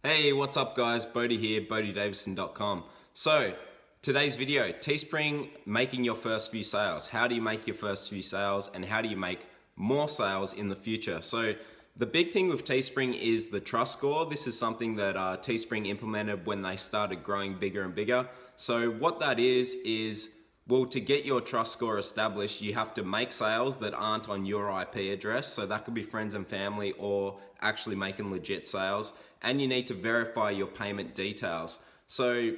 Hey, what's up guys? Bodie here, BodieDavison.com. So, today's video, Teespring making your first few sales. How do you make your first few sales and how do you make more sales in the future? So, the big thing with Teespring is the trust score. This is something that Teespring implemented when they started growing bigger and bigger. So what that is, well, to get your trust score established, you have to make sales that aren't on your IP address. So that could be friends and family or actually making legit sales. And you need to verify your payment details. So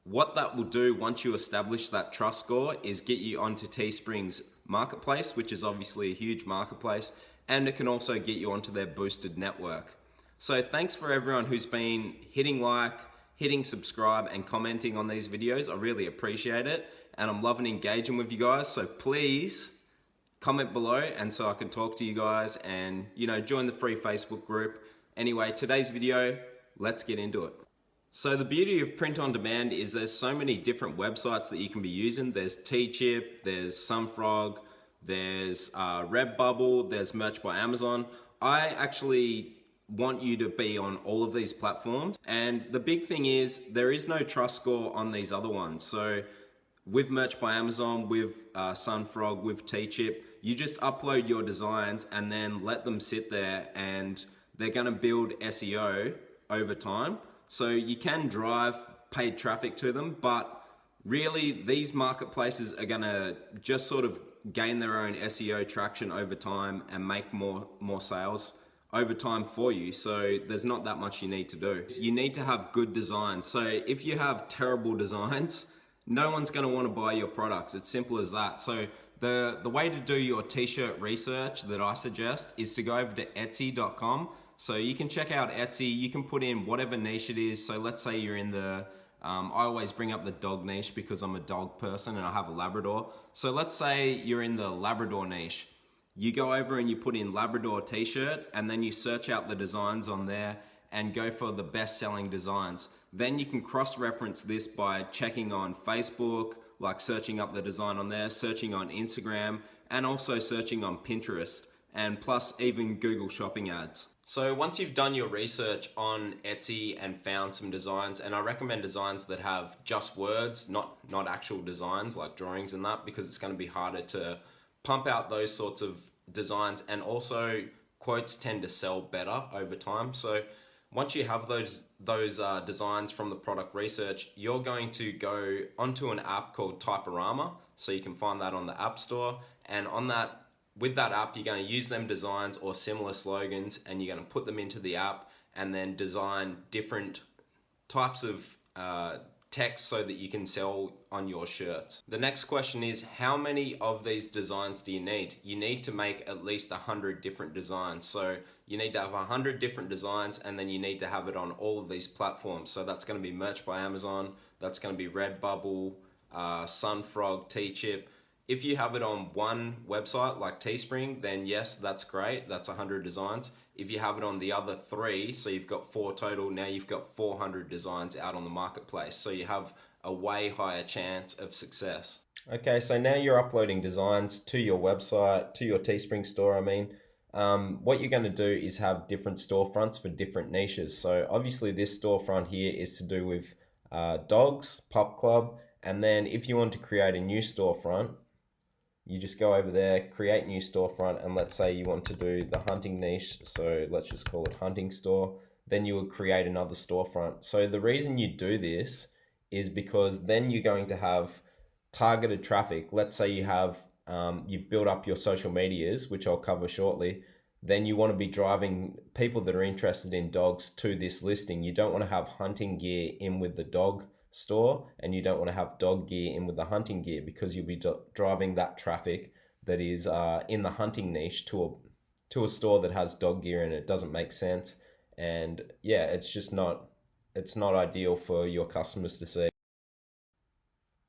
what that will do once you establish that trust score is get you onto Teespring's marketplace, which is obviously a huge marketplace, and it can also get you onto their boosted network. So thanks for everyone who's been hitting like, hitting subscribe and commenting on these videos. I really appreciate it and I'm loving engaging with you guys. So please comment below and so I can talk to you guys and join the free Facebook group. Anyway, today's video, let's get into it. So the beauty of print on demand is there's so many different websites that you can be using. There's Tshirt, there's Sunfrog, there's Redbubble, there's Merch by Amazon. I actually want you to be on all of these platforms. And the big thing is there is no trust score on these other ones. So with Merch by Amazon, with Sunfrog, with Tshirt, you just upload your designs and then let them sit there and they're gonna build SEO over time. So you can drive paid traffic to them, but really these marketplaces are gonna just sort of gain their own SEO traction over time and make more sales over time for you. So there's not that much you need to do. You need to have good designs. So if you have terrible designs, no one's gonna wanna buy your products. It's simple as that. So the way to do your t-shirt research that I suggest is to go over to Etsy.com. So you can check out Etsy, you can put in whatever niche it is. So let's say you're in the, I always bring up the dog niche because I'm a dog person and I have a Labrador. So let's say you're in the Labrador niche. You go over and you put in Labrador t-shirt and then you search out the designs on there and go for the best selling designs. Then you can cross-reference this by checking on Facebook, like searching up the design on there, searching on Instagram, and also searching on Pinterest, and plus even Google Shopping ads. So once you've done your research on Etsy and found some designs, and I recommend designs that have just words, not actual designs like drawings and that, because it's going to be harder to pump out those sorts of designs, and also quotes tend to sell better over time. So once you have those designs from the product research, you're going to go onto an app called Typorama. So you can find that on the App Store, and with that app, you're going to use them designs or similar slogans and you're going to put them into the app and then design different types of text so that you can sell on your shirts. The next question is, how many of these designs do you need? You need to make at least 100 different designs. So you need to have 100 different designs and then you need to have it on all of these platforms. So that's going to be Merch by Amazon, that's going to be Redbubble, Sunfrog, Tshirt. If you have it on one website like Teespring, then yes, that's great. That's 100 designs. If you have it on the other three, so you've got 4 total, now you've got 400 designs out on the marketplace. So you have a way higher chance of success. Okay, so now you're uploading designs to your website, to your Teespring store, what you're going to do is have different storefronts for different niches. So obviously this storefront here is to do with dogs, pup club, and then if you want to create a new storefront, you just go over there, create new storefront, and let's say you want to do the hunting niche, so let's just call it hunting store, then you would create another storefront. So the reason you do this is because then you're going to have targeted traffic. Let's say you have, you've built up your social medias, which I'll cover shortly, then you want to be driving people that are interested in dogs to this listing. You don't want to have hunting gear in with the dog store and you don't want to have dog gear in with the hunting gear because you'll be driving that traffic that is in the hunting niche to a store that has dog gear and it doesn't make sense, and yeah, it's not ideal for your customers to see.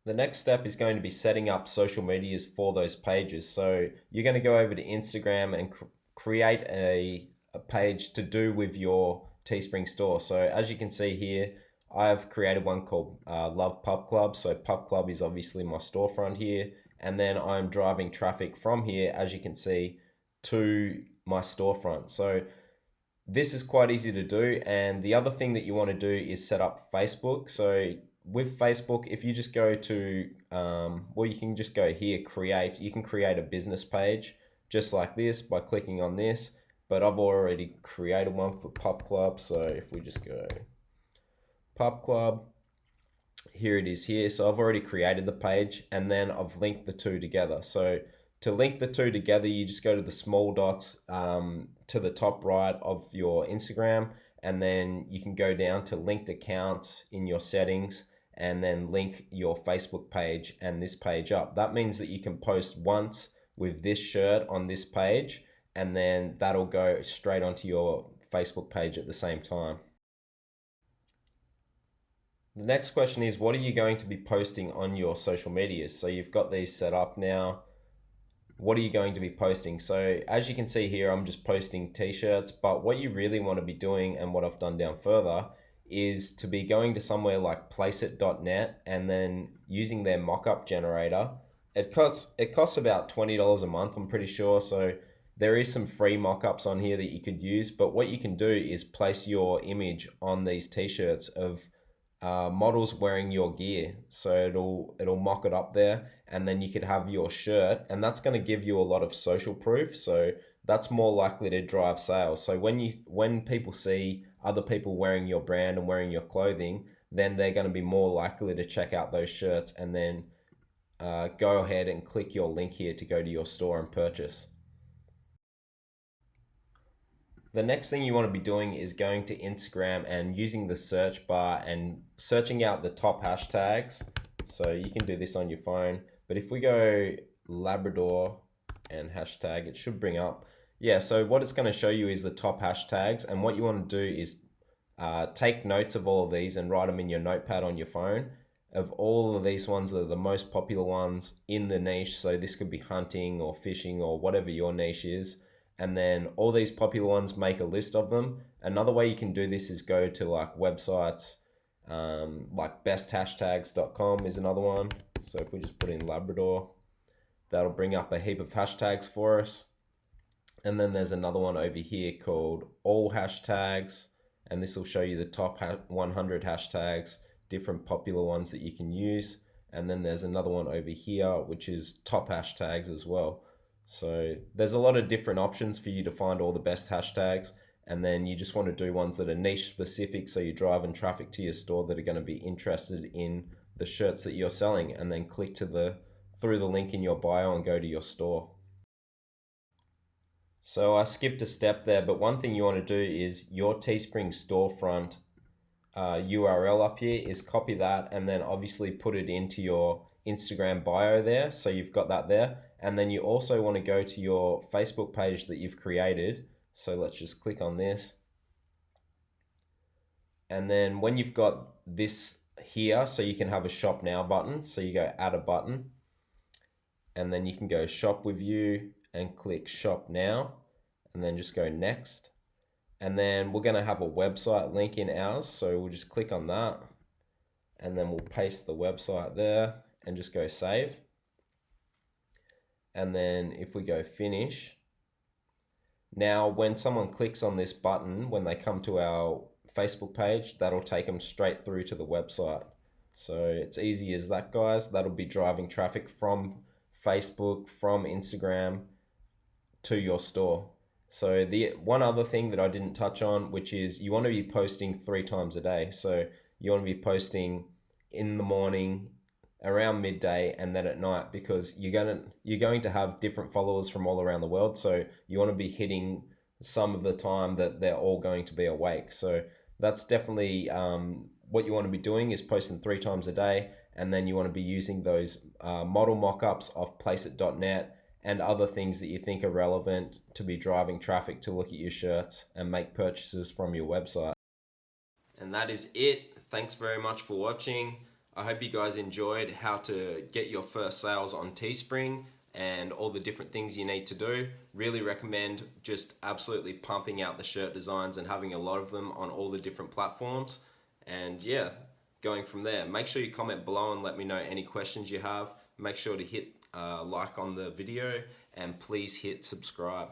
The next step is going to be setting up social medias for those pages. So you're going to go over to Instagram and create a page to do with your Teespring store. So as you can see here, I've created one called Love Pup Club. So Pup Club is obviously my storefront here. And then I'm driving traffic from here, as you can see, to my storefront. So This is quite easy to do, and the other thing that you want to do is set up Facebook. So with Facebook, if you just go to, well, you can just go here, you can create a business page just like this by clicking on this, but I've already created one for Pup Club. So if we just go Pup Club, here it is here. So I've already created the page, and then I've linked the two together. So to link the two together, you just go to the small dots to the top right of your Instagram, and then you can go down to linked accounts in your settings, and then link your Facebook page and this page up. That means that you can post once with this shirt on this page, and then that'll go straight onto your Facebook page at the same time. The next question is, what are you going to be posting on your social medias? So you've got these set up now. What are you going to be posting? So as you can see here, I'm just posting t-shirts, but what you really want to be doing, and what I've done down further, is to be going to somewhere like placeit.net and then using their mock-up generator. It costs about $20 a month, I'm pretty sure. So there is some free mock-ups on here that you could use, but what you can do is place your image on these t-shirts of models wearing your gear. So it'll mock it up there, and then you could have your shirt, and that's going to give you a lot of social proof. So that's more likely to drive sales. So when people see other people wearing your brand and wearing your clothing, then they're going to be more likely to check out those shirts, and then go ahead and click your link here to go to your store and purchase. The next thing you want to be doing is going to Instagram and using the search bar and searching out the top hashtags. So you can do this on your phone, but if we go Labrador and hashtag, it should bring up. Yeah, so what it's going to show you is the top hashtags, and what you want to do is take notes of all of these and write them in your notepad on your phone of all of these ones that are the most popular ones in the niche. So this could be hunting or fishing or whatever your niche is. And then all these popular ones, make a list of them. Another way you can do this is go to like websites, like besthashtags.com is another one. So if we just put in Labrador, that'll bring up a heap of hashtags for us. And then there's another one over here called all hashtags, and this will show you the top 100 hashtags, different popular ones that you can use. And then there's another one over here, which is top hashtags as well. So there's a lot of different options for you to find all the best hashtags, and then you just want to do ones that are niche specific, so you're driving traffic to your store that are going to be interested in the shirts that you're selling, and then click through the link in your bio and go to your store. So I skipped a step there, but one thing you want to do is your Teespring storefront URL up here is copy that, and then obviously put it into your Instagram bio there, so you've got that there. And then you also want to go to your Facebook page that you've created. So let's just click on this. And then when you've got this here, so you can have a shop now button. So you go add a button, and then you can go shop with you and click shop now, and then just go next. And then we're going to have a website link in ours. So we'll just click on that, and then we'll paste the website there and just go save. And then if we go finish, now when someone clicks on this button, when they come to our Facebook page, that'll take them straight through to the website. So it's easy as that, guys. That'll be driving traffic from Facebook, from Instagram to your store. So the one other thing that I didn't touch on, which is you want to be posting 3 times a day. So you want to be posting in the morning, around midday, and then at night, because you're going to have different followers from all around the world. So you want to be hitting some of the time that they're all going to be awake. So that's definitely what you want to be doing, is posting 3 times a day. And then you want to be using those model mock-ups of placeit.net and other things that you think are relevant to be driving traffic to look at your shirts and make purchases from your website. And that is it. Thanks very much for watching. I hope you guys enjoyed how to get your first sales on Teespring and all the different things you need to do. Really recommend just absolutely pumping out the shirt designs and having a lot of them on all the different platforms. And yeah, going from there. Make sure you comment below and let me know any questions you have. Make sure to hit like on the video, and please hit subscribe.